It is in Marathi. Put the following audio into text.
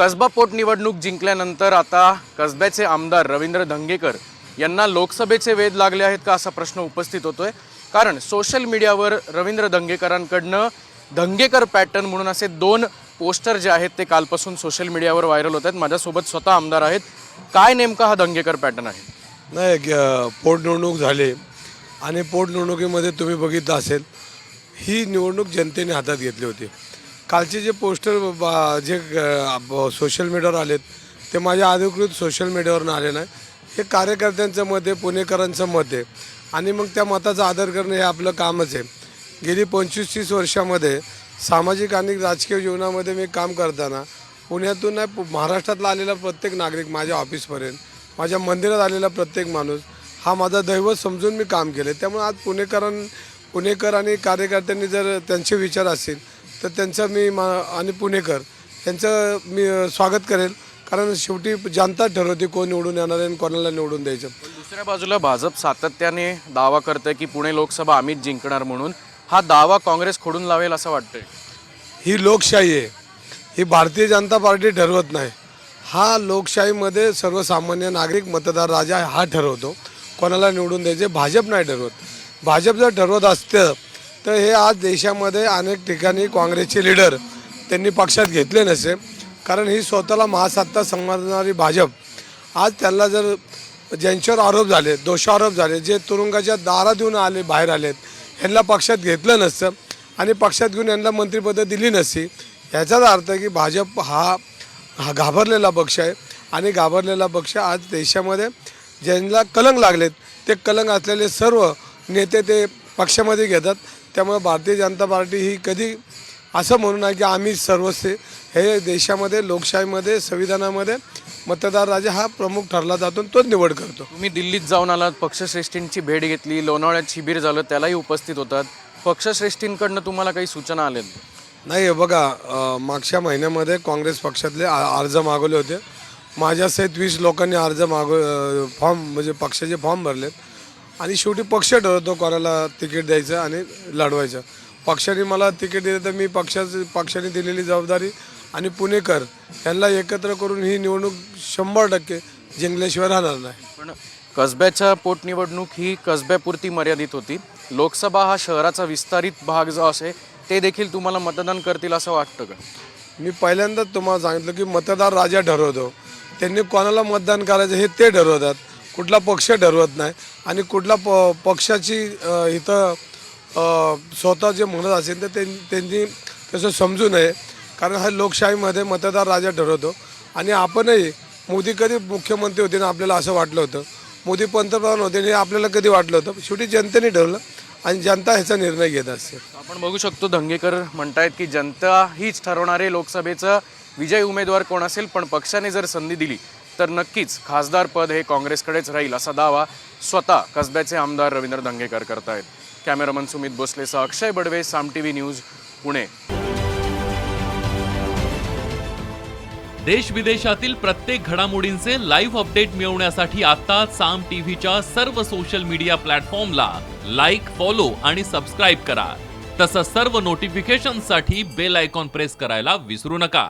कसबा पोटनिवडणूक जिंकल्यानंतर आता कसब्याचे आमदार रवींद्र धंगेकर यांना लोकसभेचे वेध लागले आहेत का असा प्रश्न उपस्थित होतोय। कारण सोशल मीडियावर रवींद्र धंगेकरांकडनं धंगेकर पॅटर्न म्हणून असे 2 पोस्टर जे आहेत ते कालपासून सोशल मीडियावर व्हायरल होत आहेत। माझ्यासोबत स्वतः आमदार आहेत। काय नेमका हा धंगेकर पॅटर्न आहे? नाही, पोटनिवडणूक झाली आणि पोटनिवडणुकीमध्ये तुम्ही बघितलं असेल, ही निवडणूक जनतेने हातात घेतली होती। कालचे जे पोस्टर जे सोशल मीडियावर आलेत ते माझ्या अधिकृत सोशल मीडियावरून आले नाही। हे कार्यकर्त्यांचं मत आहे, पुणेकरांचं मत आहे आणि मग त्या मताचा आदर करणं हे आपलं कामच आहे। गेली 25-30 वर्षामध्ये सामाजिक आणि राजकीय जीवनामध्ये मी काम करताना पुण्यातून नाही, महाराष्ट्रातला आलेला प्रत्येक नागरिक माझ्या ऑफिसपर्यंत, माझ्या मंदिरात आलेला प्रत्येक माणूस हा माझा दैवत समजून मी काम केले। त्यामुळे आज पुणेकर आणि कार्यकर्त्यांनी जर त्यांचे विचार असतील तर त्यांचं मी आणि पुणेकर यांचं मी स्वागत करेल। कारण शेवटी जनता ठरवते कोण निवडून येणार आहे आणि कोणाला निवडून द्यायचं। दुसऱ्या बाजूला भाजप सातत्याने दावा करते की पुणे लोकसभा आम्हीच जिंकणार म्हणून। हा दावा काँग्रेस खोडून लावेल असं वाटतंय? ही लोकशाही आहे, ही भारतीय जनता पार्टी ठरवत नाही। हा लोकशाहीमध्ये सर्वसामान्य नागरिक मतदार राजा हा ठरवतो कोणाला निवडून द्यायचे, भाजप नाही ठरवत। भाजप जर ठरवत असतं तर हे आज देशामध्ये अनेक ठिकाणी काँग्रेसचे लीडर त्यांनी पक्षात घेतले नसे। कारण ही स्वतःला महासत्ता समजणारी भाजप आज त्यांना जर ज्यांच्यावर आरोप झाले, दोषारोप झाले, जे तुरुंगाच्या दारात येऊन आले, बाहेर आलेत, यांना पक्षात घेतलं नसतं आणि पक्षात घेऊन यांना मंत्रिपदं दिली नसती। याचाच अर्थ की भाजप हा घाबरलेला पक्ष आहे आणि घाबरलेला पक्ष आज देशामध्ये ज्यांना कलंक लागलेत ते कलंक असलेले सर्व नेते ते पक्षामध्ये घेतात। त्यामुळे भारतीय जनता पार्टी ही कधी असं म्हणू नये की आम्ही सर्वस्व, हे देशामध्ये लोकशाहीमध्ये संविधानामध्ये मतदार राजा हा प्रमुख ठरला जातो, तोच निवड करतो। तुम्ही दिल्लीत जाऊन आलात, पक्षश्रेष्ठींची भेट घेतली, लोणावळ्यात शिबिर झालं त्यालाही उपस्थित होतात। पक्षश्रेष्ठींकडनं तुम्हाला काही सूचना आल्या? नाही, बघा, मागच्या महिन्यामध्ये काँग्रेस पक्षातले अर्ज मागवले होते। माझ्यासहित 20 लोकांनी अर्ज फॉर्म म्हणजे पक्षाचे फॉर्म भरलेत आणि शेवटी पक्ष ठरवतो कोणाला तिकीट द्यायचं आणि लढवायचं। पक्षाने मला तिकीट दिलं तर मी पक्षाने दिलेली जबाबदारी आणि पुणेकर यांना एकत्र करून ही निवडणूक 100% जिंकल्याशिवाय राहणार नाही। पण कसब्याच्या पोटनिवडणूक ही कसब्यापुरती मर्यादित होती। लोकसभा हा शहराचा विस्तारित भाग जो असे ते देखील तुम्हाला मतदान करतील असं वाटतं का? मी पहिल्यांदाच तुम्हाला सांगितलं की मतदार राजा ठरवतो, त्यांनी कोणाला मतदान करायचं हे ते ठरवतात, कुठला पक्ष ठरवत नाही। आणि कुठला पक्षाची इथं स्वतः जे म्हणत असेल तर त्यांनी तसं समजू नये। कारण हा लोकशाहीमध्ये मतदार राजा ठरवतो आणि आपणही, मोदी कधी मुख्यमंत्री होते ना आपल्याला असं वाटलं होतं, मोदी पंतप्रधान होते हे आपल्याला कधी वाटलं होतं? शेवटी जनतेने ठरवलं आणि जनता ह्याचा निर्णय घेत असते। आपण बघू शकतो धंगेकर म्हणतायत की जनता हीच ठरवणारे लोकसभेचा विजय उमेदवार कोण असेल, पण पक्षाने जर संधी दिली तर नक्कीच खासदार पद हे काँग्रेसकडेच राहील असा दावा स्वतः कसब्याचे आमदार रवींद्र धंगेकर करतायत। कॅमेरामन सुमित भोसलेसह अक्षय बडवे, साम टीव्ही न्यूज, पुणे। देश विदेशातील प्रत्येक घडामोडींचे लाईव्ह अपडेट मिळवण्यासाठी आता साम टीव्हीच्या सर्व सोशल मीडिया प्लॅटफॉर्मला लाईक, फॉलो आणि सबस्क्राईब करा। तसंच सर्व नोटिफिकेशनसाठी बेल आयकॉन प्रेस करायला विसरू नका।